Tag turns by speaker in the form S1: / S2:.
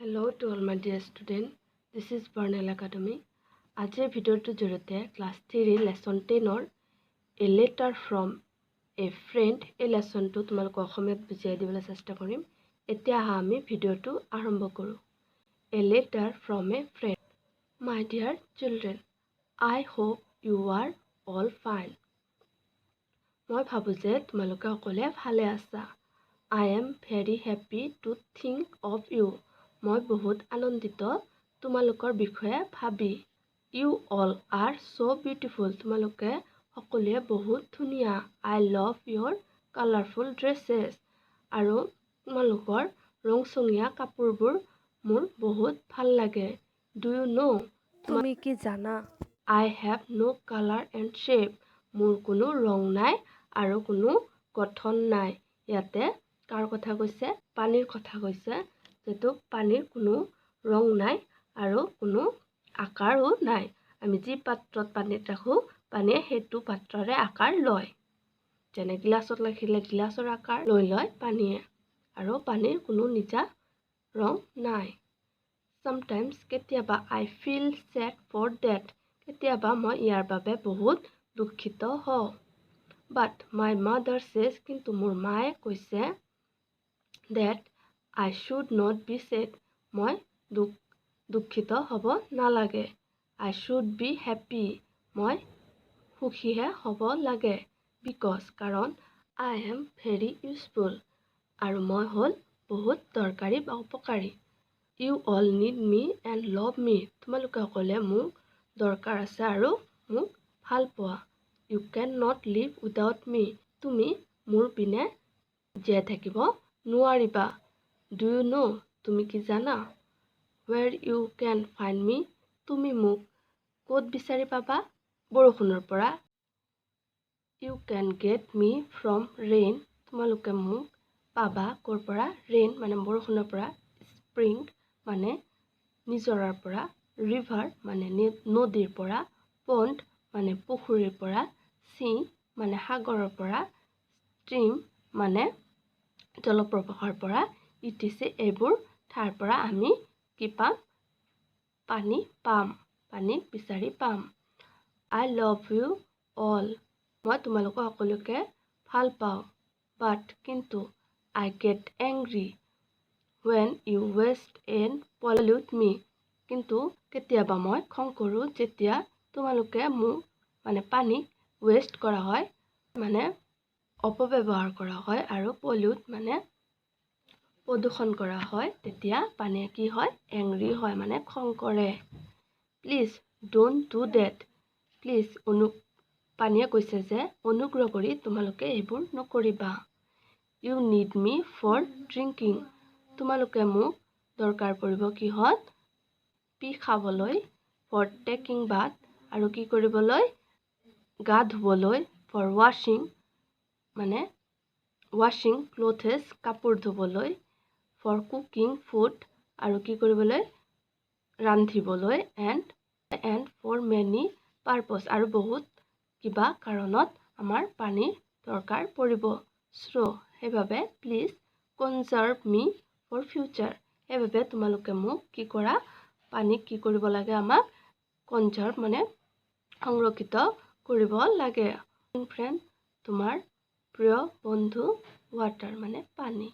S1: Hello to all my dear students. This is Bernal Academy. আজিৰ ভিডিঅ'টোৰ জৰিয়তে class 3 lesson 10 A letter from a friend এই লেসনটো তোমালোকক অসমীয়াত বুজাই দিবলৈ চেষ্টা কৰিম। এতিয়া আমি ভিডিঅ'টো আৰম্ভ কৰোঁ। A letter from a friend. My dear children, I hope you are all fine. মই ভাবো যে তোমালোকে সকলোৱে ভালে আছা। I am very happy to think of you. মই বহুত আনন্দিত তোমালোকৰ বিষয়ে ভাবি। You all are so beautiful. তোমালোকে সকলোৱে বহুত ধুনীয়া। I love your colorful dresses. আৰু তোমালোকৰ ৰংচঙীয়া কাপোৰবোৰ মোৰ বহুত ভাল লাগে। Do you know? তুমি কি জানা? I have no color and shape. মোৰ কোনো ৰং নাই আৰু কোনো গঠন নাই। ইয়াতে কাৰ কথা কৈছে? পানীৰ কথা কৈছে। যেটো পানীৰ কোনো ৰং নাই আৰু কোনো আকাৰো নাই। আমি যি পাত্ৰত পানীত ৰাখো পানীয়ে হেতু পাত্ৰৰে আকাৰ লয়। যেনে গ্লাছত ৰাখিলে গ্লাছৰ আকাৰ লৈ লয় পানীয়ে আৰু পানীৰ কোনো নিজা ৰং নাই। Sometimes কেতিয়াবা I feel sad for that. কেতিয়াবা মই ইয়াৰ বাবে বহুত দুখিত হওঁ। But my mother says কিন্তু মোৰ মায়ে কৈছে that I should not be sad. মই দুখিত হ'ব নালাগে। I should be happy. মই সুখীহে হ'ব লাগে। Because কাৰণ I am very useful. আৰু মই হ'ল বহুত দৰকাৰী বা উপকাৰী। You all need me and love me. তোমালোকে সকলোৱে মোক দৰকাৰ আছে আৰু মোক ভাল পোৱা। You cannot live without me. তুমি মোৰ বিনে জীয়াই থাকিব নোৱাৰিবা। Do you know? তুমি কি জানা? Where you can find me? তুমি মোক ক'ত বিচাৰি পাবা? বৰষুণৰ পৰা। You can get me from rain. তোমালোকে মোক পাবা ক'ৰ পৰা? Rain মানে বৰষুণৰ পৰা। Spring মানে নিজৰাৰ পৰা। River মানে নদীৰ পৰা। Pond মানে পুখুৰীৰ পৰা। Sea মানে সাগৰৰ পৰা। Stream মানে জলপ্ৰবাহৰ পৰা। etc. এইবোৰ ঠাইৰ পৰা আমি কি পাম? পানী পাম। পানী বিচাৰি পাম। I love you all. মই তোমালোকক সকলোকে ভাল পাওঁ। But কিন্তু I get angry when you waste and pollute me. কিন্তু কেতিয়াবা মই খং কৰোঁ যেতিয়া তোমালোকে মোক মানে পানী waste কৰা হয় মানে অপব্যৱহাৰ কৰা হয় আৰু pollute মানে প্ৰদূষণ কৰা হয় তেতিয়া পানীয়ে কি হয়? Angry হয় মানে খং কৰে। Please don't do that. Please পানীয়ে কৈছে যে অনুগ্ৰহ কৰি তোমালোকে এইবোৰ নকৰিবা। You need me for drinking. তোমালোকে মোক দৰকাৰ পৰিব কিহত? পি খাবলৈ, for taking bath আৰু কি কৰিবলৈ? গা ধুবলৈ, for washing মানে washing clothes কাপোৰ ধুবলৈ, for cooking food আৰু কি কৰিবলৈ? ৰান্ধিবলৈ and for many purpose আৰু বহুত কিবা কাৰণত আমাৰ পানীৰ দৰকাৰ পৰিব। So সেইবাবে please conserve me for future. সেইবাবে তোমালোকে মোক কি কৰা? পানীক কি কৰিব লাগে আমাক? conserve মানে সংৰক্ষিত কৰিব লাগে। Friend তোমাৰ প্ৰিয় বন্ধু water মানে পানী।